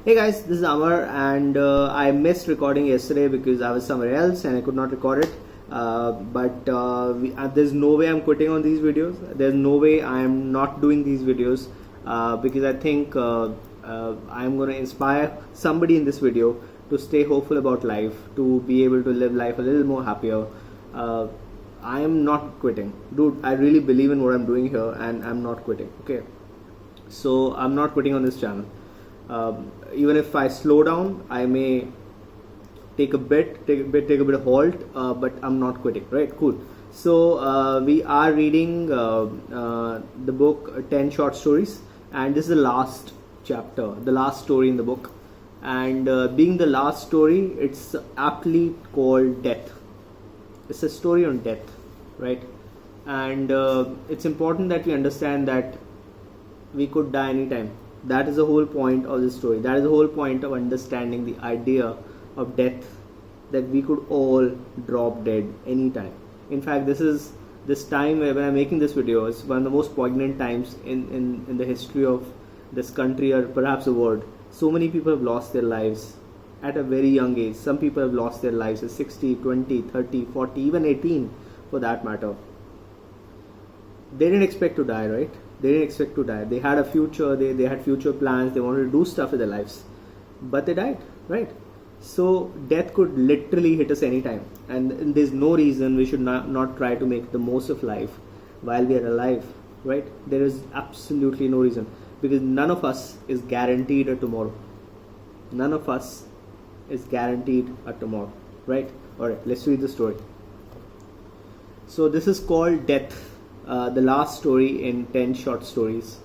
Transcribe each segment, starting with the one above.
Hey guys, this is Amar, and I missed recording yesterday because I was somewhere else and I could not record it. But there's no way I'm quitting on these videos. There's no way I'm not doing these videos because I think I'm going to inspire somebody in this video to stay hopeful about life, to be able to live life a little more happier. I am not quitting, dude. I really believe in what I'm doing here, and I'm not quitting. Okay, so I'm not quitting on this channel. Even if I slow down, I may take a bit of halt, but I'm not quitting. Right? Cool. So we are reading the book 10 Short Stories, and this is the last chapter, the last story in the book. And being the last story, it's aptly called Death. It's a story on death, right? And it's important that we understand that we could die anytime. That is the whole point of this story. That is the whole point of understanding the idea of death, that we could all drop dead anytime. In fact, this time when I'm making this video is one of the most poignant times in the history of this country, or perhaps the world. So many people have lost their lives at a very young age. Some people have lost their lives at 60, 20, 30, 40, even 18 for that matter. They didn't expect to die, right? They didn't expect to die. They had a future, they had future plans, they wanted to do stuff with their lives. But they died, right? So death could literally hit us anytime. And there's no reason we should not try to make the most of life while we are alive, right? There is absolutely no reason. Because none of us is guaranteed a tomorrow. None of us is guaranteed a tomorrow, right? Alright, let's read the story. So this is called Death, the last story in 10 short stories.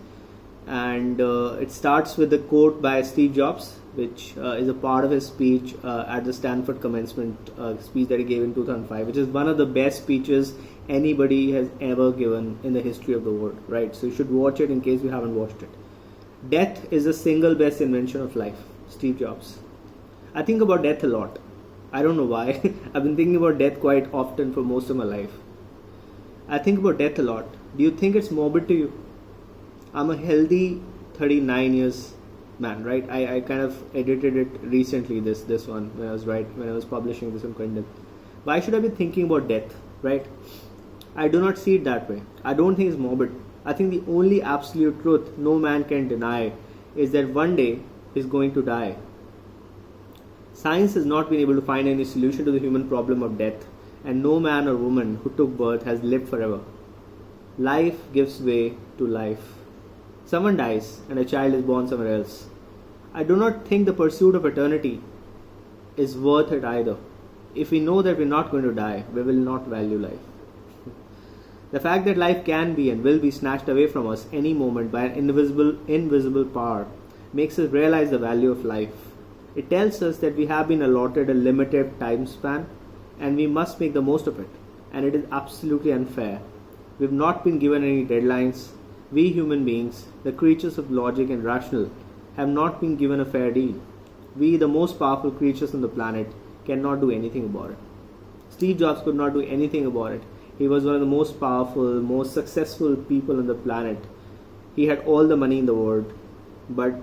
And it starts with a quote by Steve Jobs, which is a part of his speech at the Stanford commencement speech that he gave in 2005, which is one of the best speeches anybody has ever given in the history of the world, right? So you should watch it in case you haven't watched it. Death is the single best invention of life. Steve Jobs. I think about death a lot. I don't know why. I've been thinking about death quite often for most of my life. I think about death a lot. Do you think it's morbid to you? I'm a healthy 39 years man, right? I kind of edited it recently, this one, when I was publishing this on Kindle. Why should I be thinking about death, right? I do not see it that way. I don't think it's morbid. I think the only absolute truth no man can deny is that one day he's going to die. Science has not been able to find any solution to the human problem of death, and no man or woman who took birth has lived forever. Life gives way to life. Someone dies and a child is born somewhere else. I do not think the pursuit of eternity is worth it either. If we know that we're not going to die, we will not value life. The fact that life can be and will be snatched away from us any moment by an invisible power makes us realize the value of life. It tells us that we have been allotted a limited time span and we must make the most of it. And it is absolutely unfair. We've not been given any deadlines. We human beings, the creatures of logic and rational, have not been given a fair deal. We, the most powerful creatures on the planet, cannot do anything about it. Steve Jobs could not do anything about it. He was one of the most powerful, most successful people on the planet. He had all the money in the world, but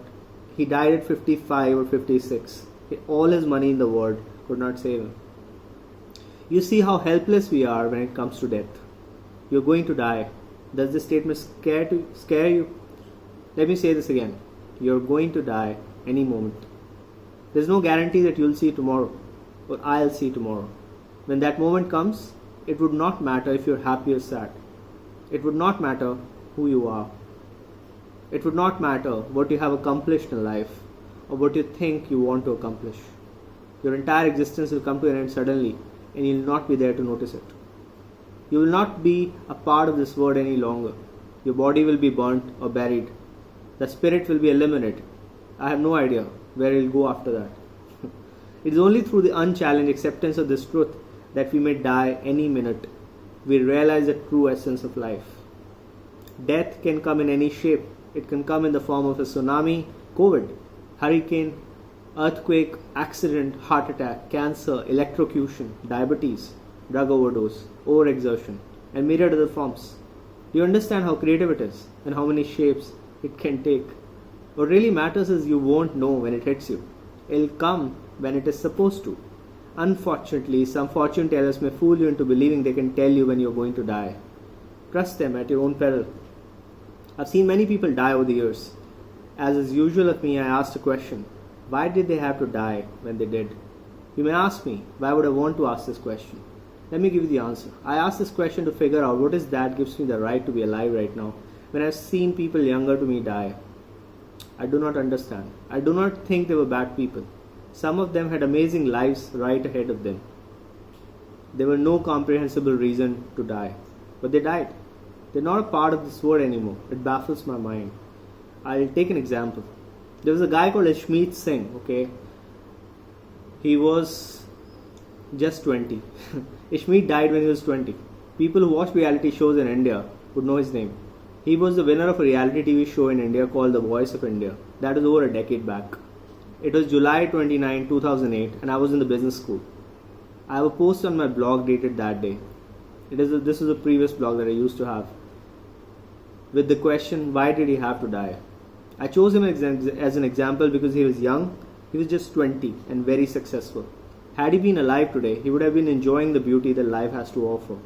he died at 55 or 56. All his money in the world could not save him. You see how helpless we are when it comes to death. You're going to die. Does this statement scare you? Let me say this again. You're going to die any moment. There's no guarantee that you'll see tomorrow or I'll see tomorrow. When that moment comes, it would not matter if you're happy or sad. It would not matter who you are. It would not matter what you have accomplished in life or what you think you want to accomplish. Your entire existence will come to an end suddenly and you'll not be there to notice it. You will not be a part of this world any longer. Your body will be burnt or buried. The spirit will be eliminated. I have no idea where it will go after that. It is only through the unchallenged acceptance of this truth that we may die any minute. We realize the true essence of life. Death can come in any shape. It can come in the form of a tsunami, COVID, hurricane, earthquake, accident, heart attack, cancer, electrocution, diabetes, drug overdose, overexertion, and myriad other forms. Do you understand how creative it is and how many shapes it can take? What really matters is you won't know when it hits you. It'll come when it is supposed to. Unfortunately, some fortune tellers may fool you into believing they can tell you when you're going to die. Trust them at your own peril. I've seen many people die over the years. As is usual of me, I asked a question. Why did they have to die when they did? You may ask me, why would I want to ask this question? Let me give you the answer. I asked this question to figure out what is that gives me the right to be alive right now when I've seen people younger to me die. I do not understand. I do not think they were bad people. Some of them had amazing lives right ahead of them. There were no comprehensible reason to die. But they died. They're not a part of this world anymore. It baffles my mind. I'll take an example. There was a guy called Ishmeet Singh, okay? He was just 20. Ishmeet died when he was 20. People who watch reality shows in India would know his name. He was the winner of a reality TV show in India called The Voice of India. That was over a decade back. It was July 29, 2008 and I was in the business school. I have a post on my blog dated that day. This is a previous blog that I used to have with the question, why did he have to die? I chose him as an example because he was young, he was just 20 and very successful. Had he been alive today, he would have been enjoying the beauty that life has to offer.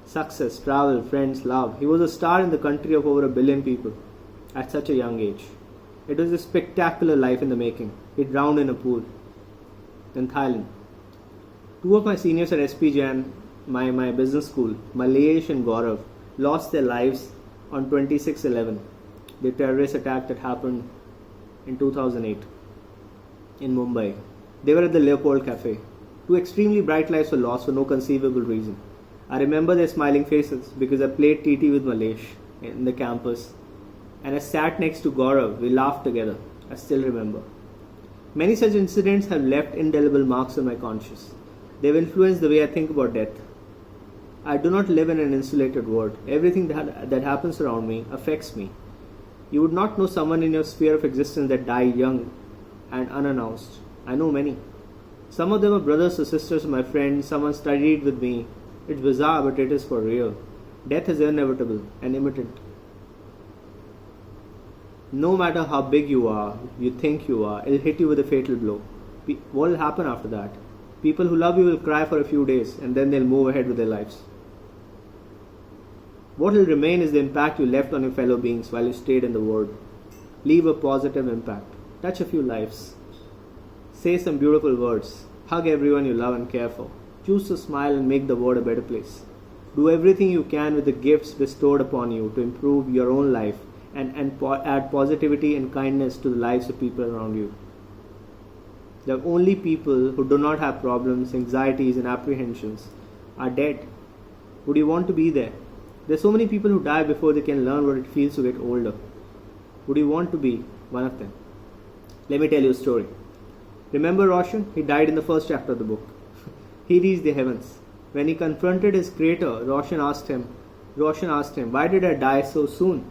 Success, travel, friends, love. He was a star in the country of over 1 billion people at such a young age. It was a spectacular life in the making. He drowned in a pool in Thailand. Two of my seniors at SP Jain, my business school, Malesh and Gaurav, lost their lives on 26/11, the terrorist attack that happened in 2008 in Mumbai. They were at the Leopold Cafe. Two extremely bright lives were lost for no conceivable reason. I remember their smiling faces because I played TT with Malesh in the campus and I sat next to Gaurav. We laughed together. I still remember. Many such incidents have left indelible marks on my conscience. They've influenced the way I think about death. I do not live in an insulated world. Everything that happens around me affects me. You would not know someone in your sphere of existence that died young and unannounced. I know many. Some of them are brothers or sisters of my friends, someone studied with me. It's bizarre, but it is for real. Death is inevitable and imminent. No matter how big you think you are, it'll hit you with a fatal blow. What will happen after that? People who love you will cry for a few days and then they'll move ahead with their lives. What will remain is the impact you left on your fellow beings while you stayed in the world. Leave a positive impact. Touch a few lives. Say some beautiful words. Hug everyone you love and care for. Choose to smile and make the world a better place. Do everything you can with the gifts bestowed upon you to improve your own life and add positivity and kindness to the lives of people around you. The only people who do not have problems, anxieties and apprehensions are dead. Would you want to be there? There are so many people who die before they can learn what it feels to get older. Would you want to be one of them? Let me tell you a story. Remember Roshan? He died in the first chapter of the book. He reached the heavens. When he confronted his creator, Roshan asked him, why did I die so soon?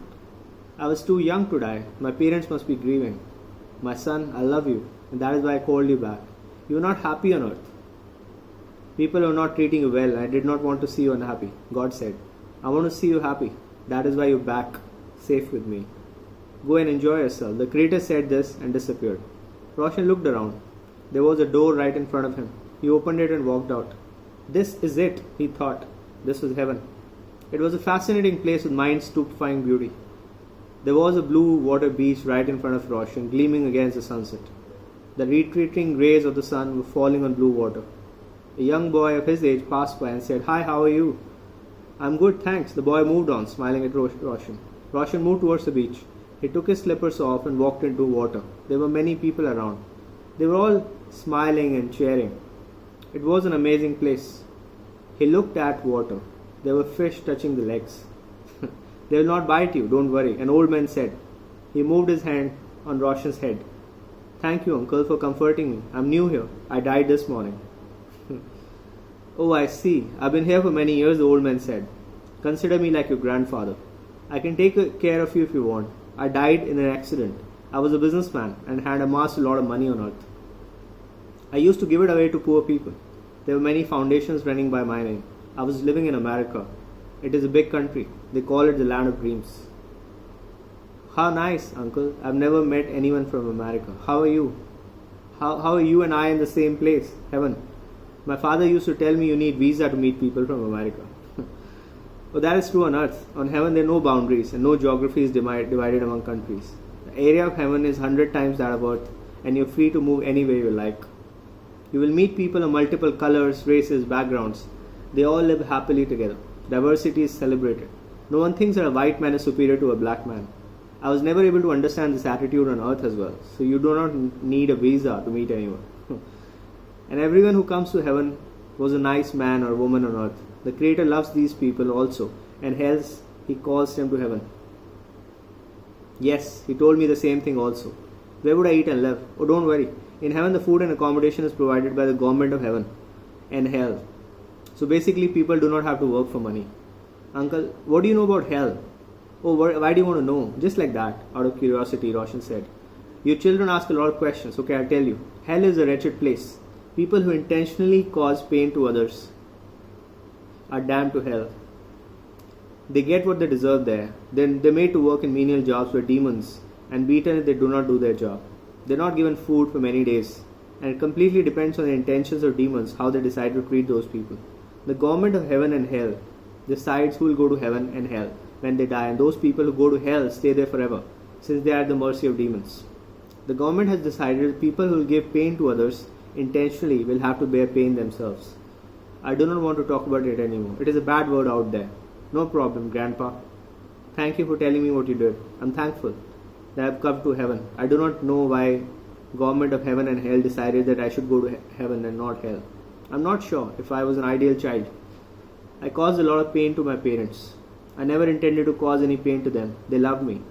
I was too young to die. My parents must be grieving. My son, I love you, and that is why I called you back. You are not happy on earth. People are not treating you well. I did not want to see you unhappy. God said, I want to see you happy. That is why you're back, safe with me. Go and enjoy yourself. The creator said this and disappeared. Roshan looked around. There was a door right in front of him. He opened it and walked out. This is it, he thought. This was heaven. It was a fascinating place with mind-stupefying beauty. There was a blue water beach right in front of Roshan, gleaming against the sunset. The retreating rays of the sun were falling on blue water. A young boy of his age passed by and said, Hi, how are you? I'm good, thanks. The boy moved on, smiling at Roshan. Roshan moved towards the beach. He took his slippers off and walked into water. There were many people around. They were all smiling and cheering. It was an amazing place. He looked at water. There were fish touching the legs. They will not bite you, don't worry, an old man said. He moved his hand on Roshan's head. Thank you, uncle, for comforting me. I'm new here. I died this morning. Oh, I see. I've been here for many years, the old man said. Consider me like your grandfather. I can take care of you if you want. I died in an accident. I was a businessman and had amassed a lot of money on earth. I used to give it away to poor people. There were many foundations running by my name. I was living in America. It is a big country. They call it the land of dreams. How nice, uncle. I've never met anyone from America. How are you? How are you and I in the same place? Heaven. My father used to tell me you need visa to meet people from America. Well, that is true on earth. On heaven, there are no boundaries and no geography is divided among countries. The area of heaven is 100 times that of earth, and you're free to move anywhere you like. You will meet people of multiple colors, races, backgrounds. They all live happily together. Diversity is celebrated. No one thinks that a white man is superior to a black man. I was never able to understand this attitude on earth as well. So you do not need a visa to meet anyone. And everyone who comes to heaven was a nice man or woman on earth. The Creator loves these people also, and hence He calls them to heaven. Yes, He told me the same thing also. Where would I eat and live? Oh, don't worry. In heaven, the food and accommodation is provided by the government of heaven and hell. So basically, people do not have to work for money. Uncle, what do you know about hell? Oh, why do you want to know? Just like that, out of curiosity, Roshan said. You children ask a lot of questions. Okay, I'll tell you. Hell is a wretched place. People who intentionally cause pain to others are damned to hell. They get what they deserve there. Then they're made to work in menial jobs with demons and beaten if they do not do their job. They're not given food for many days, and it completely depends on the intentions of demons how they decide to treat those people. The government of heaven and hell decides who will go to heaven and hell when they die, and those people who go to hell stay there forever, since they are at the mercy of demons. The government has decided that people who will give pain to others intentionally will have to bear pain themselves. I do not want to talk about it anymore. It is a bad word out there. No problem, Grandpa. Thank you for telling me what you did. I'm thankful that I've come to heaven. I do not know why government of heaven and hell decided that I should go to heaven and not hell. I'm not sure if I was an ideal child. I caused a lot of pain to my parents. I never intended to cause any pain to them. They loved me.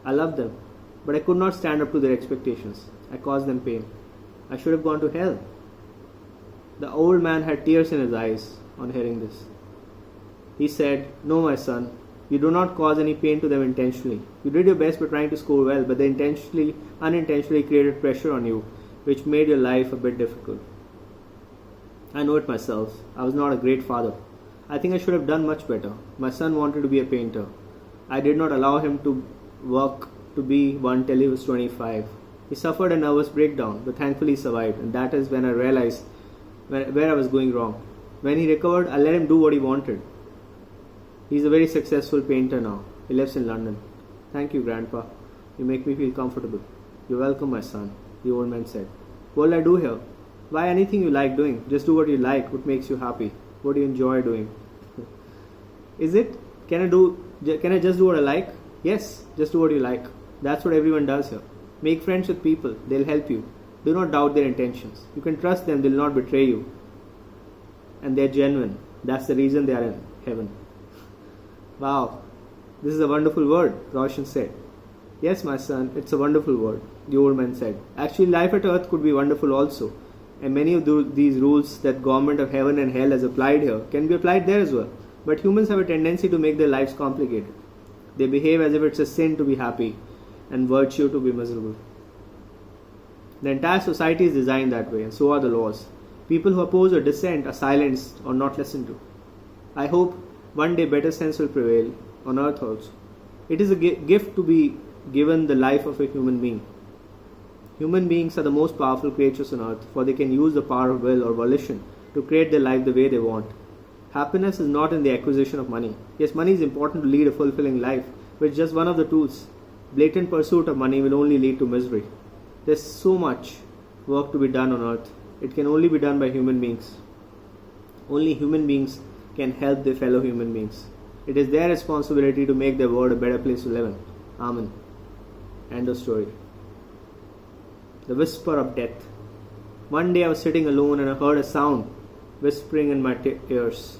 I loved them. But I could not stand up to their expectations. I caused them pain. I should have gone to hell. The old man had tears in his eyes on hearing this. He said, No, my son, you do not cause any pain to them intentionally. You did your best by trying to score well, but they unintentionally created pressure on you, which made your life a bit difficult. I know it myself. I was not a great father. I think I should have done much better. My son wanted to be a painter. I did not allow him to work to be one till he was 25. He suffered a nervous breakdown, but thankfully he survived, and that is when I realized where I was going wrong. When he recovered, I let him do what he wanted. He's a very successful painter now. He lives in London. Thank you, Grandpa. You make me feel comfortable. You're welcome, my son, the old man said. What will I do here? Why, anything you like doing. Just do what you like, what makes you happy. What do you enjoy doing? Is it? Can I just do what I like? Yes, just do what you like. That's what everyone does here. Make friends with people. They'll help you. Do not doubt their intentions. You can trust them. They'll not betray you. And they're genuine. That's the reason they are in heaven. Wow. This is a wonderful word, Roshan said. Yes, my son, it's a wonderful word, the old man said. Actually, life at earth could be wonderful also. And many of these rules that government of heaven and hell has applied here can be applied there as well. But humans have a tendency to make their lives complicated. They behave as if it's a sin to be happy and virtue to be miserable. The entire society is designed that way, and so are the laws. People who oppose or dissent are silenced or not listened to. I hope one day better sense will prevail on earth also. It is a gift to be given the life of a human being. Human beings are the most powerful creatures on earth, for they can use the power of will or volition to create their life the way they want. Happiness is not in the acquisition of money. Yes, money is important to lead a fulfilling life, but it's just one of the tools. Blatant pursuit of money will only lead to misery. There's so much work to be done on earth. It can only be done by human beings. Only human beings can help their fellow human beings. It is their responsibility to make their world a better place to live in. Amen. End of story. The whisper of death. One day I was sitting alone and I heard a sound whispering in my ears.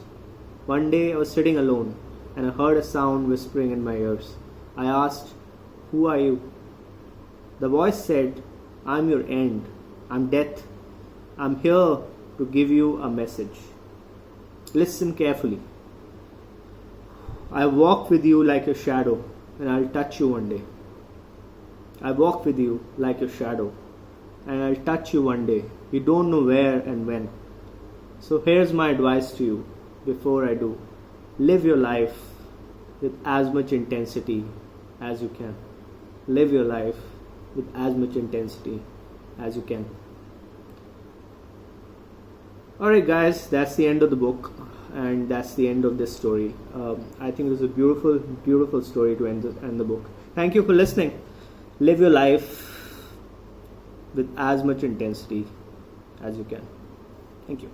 One day I was sitting alone and I heard a sound whispering in my ears. I asked, Who are you? The voice said, I'm your end. I'm death. I'm here to give you a message. Listen carefully. I walk with you like your shadow, and I'll touch you one day. I walk with you like your shadow, and I'll touch you one day. You don't know where and when. So here's my advice to you before I do. Live your life with as much intensity as you can. live your life with as much intensity as you can. Alright guys, that's the end of the book, and that's the end of this story. I think it was a beautiful, beautiful story to end the book. Thank you for listening. Live your life with as much intensity as you can. Thank you.